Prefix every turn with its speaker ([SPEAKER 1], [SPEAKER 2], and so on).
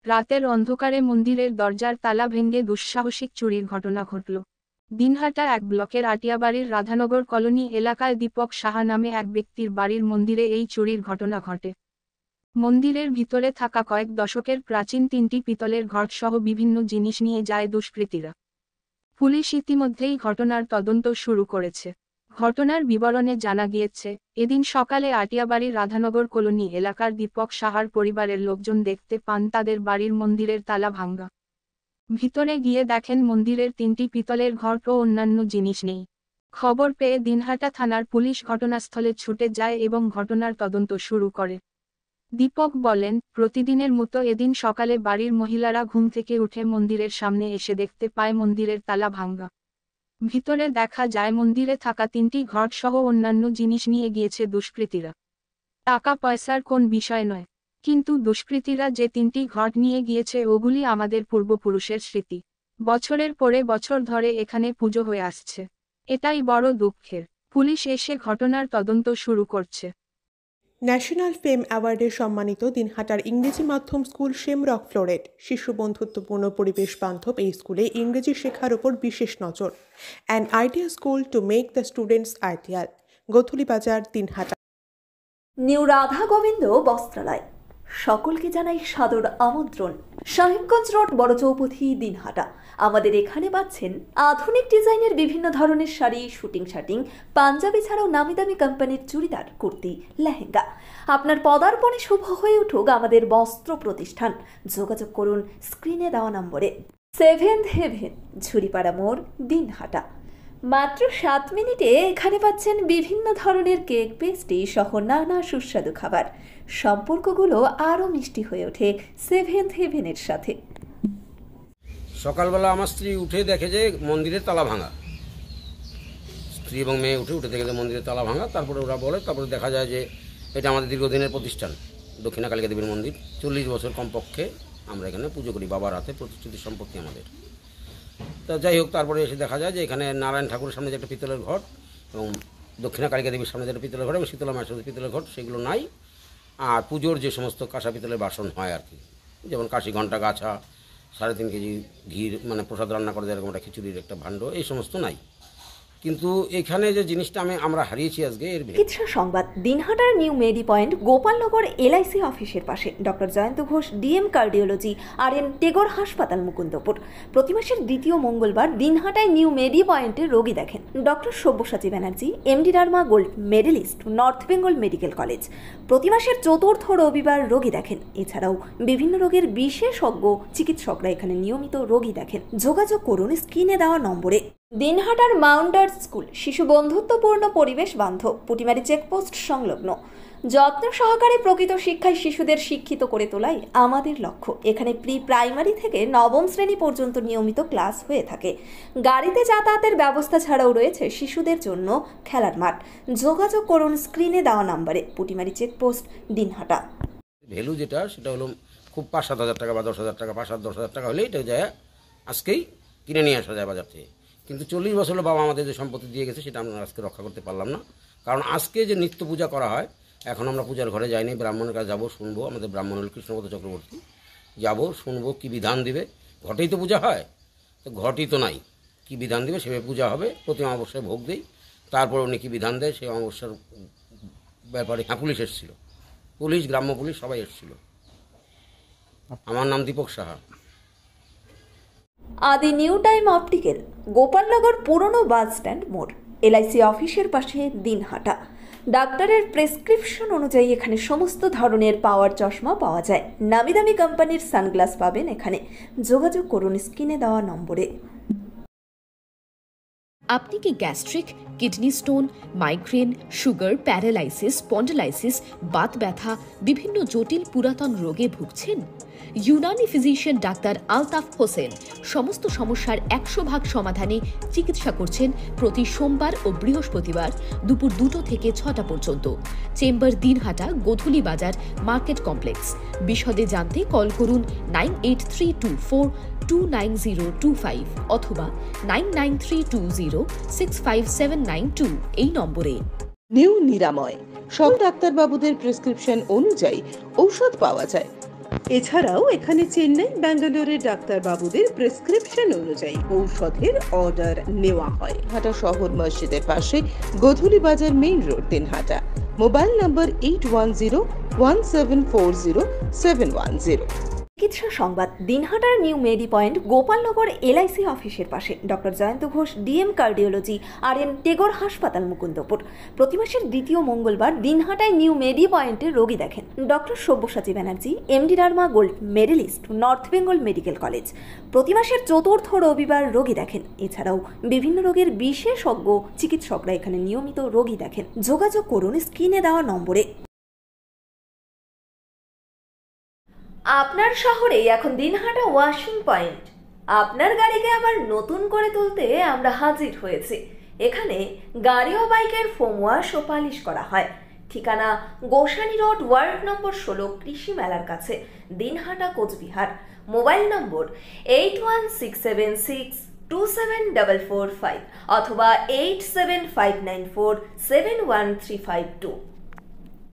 [SPEAKER 1] রাতের অন্ধকারে মন্দিরের দরজার তালা ভেঙে দুঃসাহসিক চুরির ঘটনা ঘটল। দিনহাটা এক ব্লকের আটিয়াবাড়ির রাধানগর কলোনি এলাকায় দীপক সাহা নামে এক ব্যক্তির বাড়ির মন্দিরে এই চুরির ঘটনা ঘটে। মন্দিরের ভিতরে থাকা কয়েক দশকের প্রাচীন 3টি পিতলের ঘটসহ বিভিন্ন জিনিস নিয়ে যায় দুষ্কৃতীরা। পুলিশ ইতিমধ্যেই ঘটনার তদন্ত শুরু করেছে। ঘটনার বিবরণে জানা গিয়েছে, এদিন সকালে আটিয়াবাড়ির রাধানগর কলোনি এলাকার দীপক সাহার পরিবারের লোকজন দেখতে পান তাদের বাড়ির মন্দিরের তালা ভাঙা। ভিতরে গিয়ে দেখেন মন্দিরের 3টি পিতলের ঘট ও অন্যান্য জিনিস নেই। খবর পেয়ে দিনহাটা থানার পুলিশ ঘটনাস্থলে ছুটে যায় এবং ঘটনার তদন্ত শুরু করে। দীপক বলেন, প্রতিদিনের মতো এদিন সকালে বাড়ির মহিলারা ঘুম থেকে উঠে মন্দিরের সামনে এসে দেখতে পায় মন্দিরের তালা ভাঙা। ভিতরে দেখা যায় মন্দিরে থাকা 3টি ঘট সহ অন্যান্য জিনিস নিয়ে গিয়েছে দুষ্কৃতীরা। টাকা পয়সার কোন বিষয় নয়, কিন্তু দুষ্কৃতীরা যে 3টি ঘট নিয়ে গিয়েছে ওগুলি আমাদের পূর্বপুরুষের স্মৃতি। বছরের পরে বছর ধরে এখানে পুজো হয়ে আসছে। এটাই বড় দুঃখের। পুলিশ এসে ঘটনার তদন্ত শুরু করছে।
[SPEAKER 2] ন্যাশনাল ফেম অ্যাওয়ার্ডে সম্মানিত দিনহাটার ইংরেজি মাধ্যম স্কুল শেমরক ফ্লোরেট। শিশু বন্ধুত্বপূর্ণ পরিবেশ বান্ধব এই স্কুলে ইংরেজি শেখার ওপর বিশেষ নজর। An idea school to make the students ideal. Godhuli বাজার, দিনহাটা।
[SPEAKER 3] নিউ রাধা গোবিন্দ বস্ত্রালয় সকলকে জানাই সাদর আমন্ত্রণ। সাহেবগঞ্জ রোড, বড় চৌপথি, দিনহাটা। আমাদের এখানে পাচ্ছেন আধুনিক ডিজাইনের বিভিন্ন ধরনের শাড়ি, শুটিং শার্টিং, পাঞ্জাবি ছাড়াও নামি দামি কোম্পানির চুড়িদার, কুর্তি, লেহেঙ্গা। আপনার পদার্পণে শুভ হয়ে উঠুক আমাদের বস্ত্র প্রতিষ্ঠান। যোগাযোগ করুন স্ক্রিনে দেওয়া নম্বরে। 7th হেভেন, ঝুড়িপাড়া মোড়, দিনহাটা। মাত্র 7 মিনিটে এখানে পাচ্ছেন বিভিন্ন ধরনের কেক, পেস্ট্রি সহ নানা সুস্বাদু খাবার। সম্পর্কগুলো আরও মিষ্টি হয়ে ওঠে 7th হেভেনের সাথে।
[SPEAKER 4] সকালবেলা আমার স্ত্রী উঠে দেখে যে মন্দিরের তালা ভাঙা। স্ত্রী এবং মেয়ে উঠে দেখে যে মন্দিরের তালা ভাঙা। তারপরে ওরা বলে, তারপরে দেখা যায় যে এটা আমাদের দীর্ঘদিনের প্রতিষ্ঠান, দক্ষিণা কালিকা দেবীর মন্দির। 40 বছর কমপক্ষে আমরা এখানে পুজো করি, বাবার হাতে প্রতিষ্ঠিত সম্পত্তি আমাদের। তা যাই হোক, তারপরে এসে দেখা যায় যে এখানে নারায়ণ ঠাকুরের সামনে যে একটা পিতলের ঘট এবং দক্ষিণা কালিকা দেবীর সামনে যে একটা পিতলের ঘট এবং শীতলা মায়ের সামনে পিতলের ঘট, সেগুলো নাই। আর পুজোর যে সমস্ত কাঁসা পিতলের বাসন হয় আর কি, যেমন কাশি ঘণ্টা, গাছা, 3.5 কেজি ঘি, মানে প্রসাদ রান্না করে যেরকম একটা খিচুড়ির একটা ভাণ্ড, এই সমস্ত নাই। কিন্তু এখানে যে জিনিসটা আমরা হারিয়েছি আজকে এর
[SPEAKER 3] চিকিৎসা সংবাদ। দিনহাটার নিউ মেডি পয়েন্ট, গোপালনগর এলআইসি অফিসের পাশে doctor Jayanta Ghosh, DM cardiology, RN Tagore হাসপাতাল, মুকুন্দপুর। প্রতি মাসের 2য় মঙ্গলবার দিনহাটায় নিউ মেডি পয়েন্টে রোগী দেখেন doctor Sabyasachi Banerjee, MD derma gold medalist, North Bengal Medical College. প্রতি মাসের 4র্থ রবিবার রোগী দেখেন। এছাড়াও বিভিন্ন রোগের বিশেষজ্ঞ চিকিৎসকরা এখানে নিয়মিত রোগী দেখেন। যোগাযোগ করুন স্ক্রিনে দেওয়া নম্বরে। দিনহাটার মাউন্টার্স স্কুল, শিশু বন্ধুত্বপূর্ণ পরিবেশ বান্ধব, পুটিমারি চেকপোস্ট সংলগ্ন। যত্ন সহকারে প্রকৃত শিক্ষায় শিশুদের শিক্ষিত করে তোলাই আমাদের লক্ষ্য। এখানে প্রি প্রাইমারি থেকে 9ম শ্রেণী পর্যন্ত নিয়মিত ক্লাস হয়ে থাকে। গাড়িতে যাতায়াতের ব্যবস্থা ছাড়াও রয়েছে শিশুদের জন্য খেলার মাঠ। যোগাযোগ করুন স্ক্রিনে দেওয়া নম্বরে। পুটিমারি চেকপোস্ট, দিনহাটা।
[SPEAKER 4] ভ্যালু যেটা, সেটা হলো খুব 5-7 হাজার টাকা বা 10 হাজার টাকা, 5-10 হাজার টাকা হলেই এটা যায় আজকেই কিনে নিয়ে আসা যায় বাজার থেকে। কিন্তু 40 বছর বাবা আমাদের যে সম্পত্তি দিয়ে গেছে সেটা আমরা আজকে রক্ষা করতে পারলাম না। কারণ আজকে যে নিত্য পূজা করা হয়, এখন আমরা পূজার ঘরে যাইনি, ব্রাহ্মণের কাছে যাবো, শুনবো। আমাদের ব্রাহ্মণ হল কৃষ্ণপদ চক্রবর্তী, যাবো, শুনবো কী বিধান দিবে। ঘটেই তো পূজা হয়, তো ঘটই তো নাই, কী বিধান দিবে সেভাবে পূজা হবে। প্রতি অমাবস্যায় ভোগ দিই, তারপর উনি কী বিধান দেয় সেই অমাবস্যার ব্যাপারে। হ্যাঁ, পুলিশ এসেছিল, পুলিশ, গ্রাম্য পুলিশ সবাই এসেছিল। আমার নাম দীপক সাহা।
[SPEAKER 3] আদি নিউ টাইম অপটিক্যাল, গোপালনগর পুরনো বাস স্ট্যান্ড মোড়, LIC অফিসের পাশে, দিনহাটা। ডাক্তারের প্রেসক্রিপশন অনুযায়ী এখানে সমস্ত ধরনের পাওয়ার চশমা পাওয়া যায়। নামি দামি কোম্পানির সানগ্লাস পাবেন এখানে। যোগাযোগ করুন স্ক্রিনে দেওয়া নম্বরে।
[SPEAKER 5] আপনি কি gastric, kidney stone, migraine, sugar, paralysis, spondylosis, Baat ব্যথা, বিভিন্ন জটিল পুরাতন রোগে ভুগছেন? ইউনানি ফিজিশিয়ান ডাক্তার আলতাফ হোসেন সমস্ত সমস্যার 100% সমাধানে চিকিৎসা করছেন প্রতি সোমবার ও বৃহস্পতিবার দুপুর 2টো থেকে 6টা পর্যন্ত। চেম্বার, দিনহাটা, গোধুলি বাজার, মার্কেট কমপ্লেক্স। বিশদে জানতে কল করুন 9832429025 অথবা 9932065792 এই নম্বরে।
[SPEAKER 6] নিউ নিরাময়, সব ডাক্তারবাবুদের প্রেসক্রিপশন অনুযায়ী ঔষধ পাওয়া যায়। এছাড়াও এখানে চেন্নাই ব্যাঙ্গালোরের ডাক্তারবাবুদের প্রেসক্রিপশন অনুযায়ী ঔষধের অর্ডার নেওয়া হয়।
[SPEAKER 7] দিনহাটা শহর মসজিদের পাশে গোধূলি বাজার মেইন রোড, দিনহাটা। মোবাইল নম্বর 81040710
[SPEAKER 3] চিকিৎসা সংবাদ। দিনহাটার নিউ মেডি পয়েন্ট গোপালনগর এলআইসি অফিসের পাশে doctor Jayanta Ghosh DM cardiology RN Tagore হাসপাতাল মুকুন্দপুর। প্রতি মাসের দ্বিতীয় মঙ্গলবার দিনহাটায় নিউ মেডি পয়েন্টে রোগী দেখেন doctor Sabyasachi Banerjee, MD derma gold medalist, North Bengal Medical College. প্রতি মাসের চতুর্থ রবিবার রোগী দেখেন। এছাড়াও বিভিন্ন রোগের বিশেষজ্ঞ চিকিৎসকরা এখানে নিয়মিত রোগী দেখেন। যোগাযোগ করুন স্ক্রিনে দেওয়া নম্বরে। আপনার শহরে এখন দিনহাটা ওয়াশিং পয়েন্ট। আপনার গাড়িকে আবার নতুন করে তুলতে আমরা হাজির হয়েছি। এখানে গাড়ি ও বাইকের ফোম ওয়াশ ও পালিশ করা হয়। ঠিকানা গোসানি রোড, ওয়ার্ড নম্বর 16, কৃষি মেলার কাছে, দিনহাটা, কোচবিহার। মোবাইল নম্বর 8167627445 অথবা 87594713552।